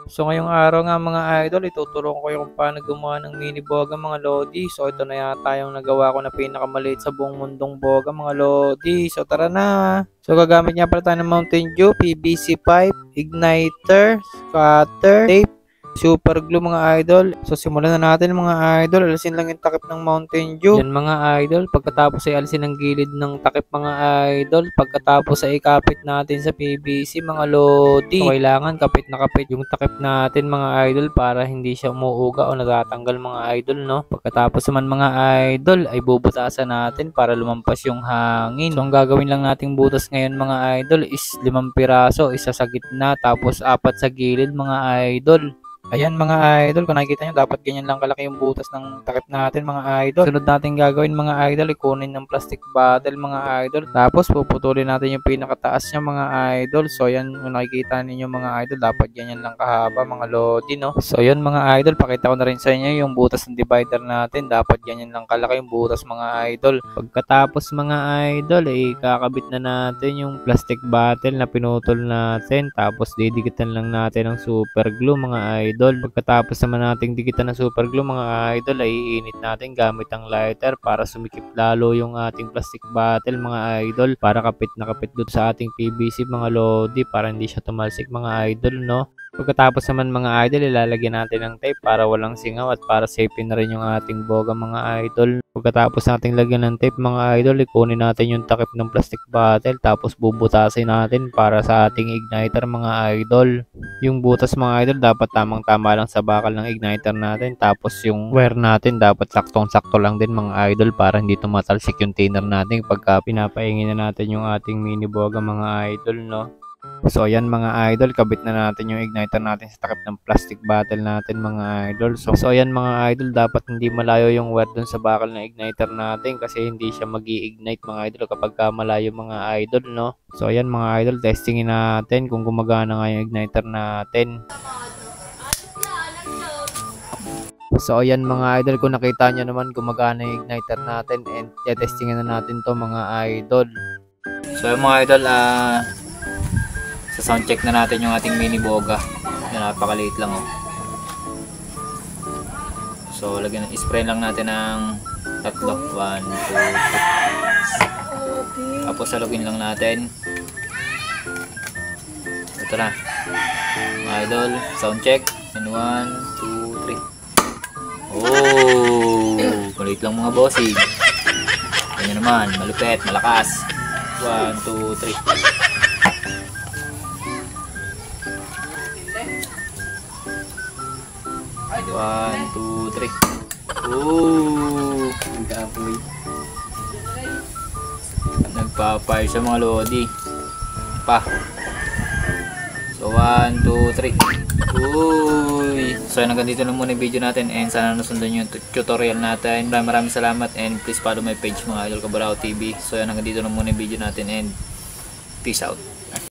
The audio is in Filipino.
So ngayong araw nga mga idol, itutulungan ko yung kung paano gumawa ng mini boga mga lodi. So ito na yata yung nagawa ko na pinakamaliit sa buong mundong boga mga lodi. So tara na! So gagamit nga pala tayo ng Mountain Dew, PVC pipe, igniter, cutter, tape, super glue mga idol. So simulan na natin mga idol. Alisin lang yung takip ng Mountain Dew. Yan mga idol. Pagkatapos ay alisin ang gilid ng takip mga idol. Pagkatapos ay ikapit natin sa PVC mga lodi. So kailangan kapit na kapit yung takip natin mga idol para hindi siya umuuga o natatanggal mga idol, no. Pagkatapos naman mga idol ay bubutasan natin para lumampas yung hangin. So ang gagawin lang nating butas ngayon mga idol is 5 piraso, isa sa gitna tapos 4 sa gilid mga idol. Ayan mga idol, kung nakikita nyo, dapat ganyan lang kalaki yung butas ng takip natin mga idol. Sunod natin gagawin mga idol, ikunin ng plastic bottle mga idol. Tapos puputulin natin yung pinakataas niya mga idol. So ayan, kung nakikita ninyo mga idol, dapat ganyan lang kahaba mga lodi, no. So ayan mga idol, pakita ko na rin sa inyo yung butas ng divider natin. Dapat ganyan lang kalaki yung butas mga idol. Pagkatapos mga idol, kakabit na natin yung plastic bottle na pinutol natin. Tapos didikitan lang natin ng super glue mga idol. Pagkatapos naman nating dikitan ng super glue mga idol, ay iinit natin gamit ang lighter para sumikip lalo yung ating plastic bottle mga idol, para kapit na kapit doon sa ating PVC mga lodi, para hindi siya tumalsik mga idol, no. Pagkatapos naman mga idol, ilalagyan natin ng tape para walang singaw at para safe na rin yung ating boga mga idol. Pagkatapos nating lagyan ng tape mga idol, ikunin natin yung takip ng plastic bottle tapos bubutasin natin para sa ating igniter mga idol. Yung butas mga idol dapat tamang-tama lang sa bakal ng igniter natin, tapos yung wire natin dapat saktong-sakto lang din mga idol para hindi tumatalsik yung thinner natin pagka pinapaingin na natin yung ating mini boga mga idol, no. So ayan mga idol, kabit na natin yung igniter natin sa takip ng plastic bottle natin mga idol. So ayan mga idol, dapat hindi malayo yung wire dun sa bakal ng igniter natin kasi hindi siya magi-ignite mga idol kapag malayo mga idol, no. So ayan mga idol, testingin natin kung gumagana nga yung igniter natin. So ayan mga idol, kung nakita nyo naman gumagana yung igniter natin, and testingin na natin to mga idol. So yung mga idol, sa sound check na natin yung ating mini boga. Yan, napakaliit lang, oh. So lagyan, spray lang natin ng 3, 1, 2, 3. Tapos salugin lang natin. Ito na mga idol, sound check, and 1, 2, 3. Oh, maliit lang mga bossing. Ganyan naman, malupit, malakas. 1, 2, 3. 1, 2, 3. Oh, nagpa-fire sa mga lodi pa. So 1, 2, 3. Uy. So hanggang dito na muna yung video natin, and sana nasundan yung tutorial natin. Maraming salamat, and please follow my page mga Idol Cabalao TV. So hanggang dito na muna yung video natin, and peace out.